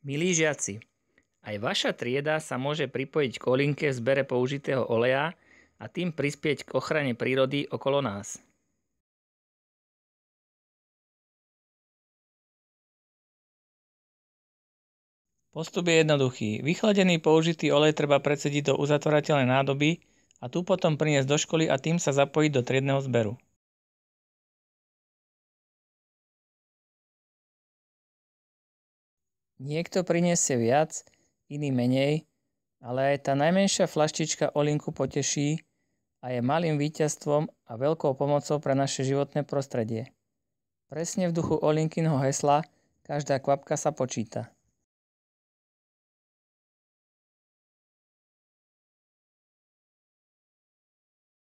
Milí žiaci, aj vaša trieda sa môže pripojiť k Olinke v zbere použitého oleja a tým prispieť k ochrane prírody okolo nás. Postup je jednoduchý. Vychladený použitý olej treba predsediť do uzatvorateľnej nádoby a tu potom priniesť do školy a tým sa zapojiť do triedneho zberu. Niekto priniesie viac, iný menej, ale aj tá najmenšia fľaštička Olinku poteší a je malým víťazstvom a veľkou pomocou pre naše životné prostredie. Presne v duchu Olinkinho hesla každá kvapka sa počíta.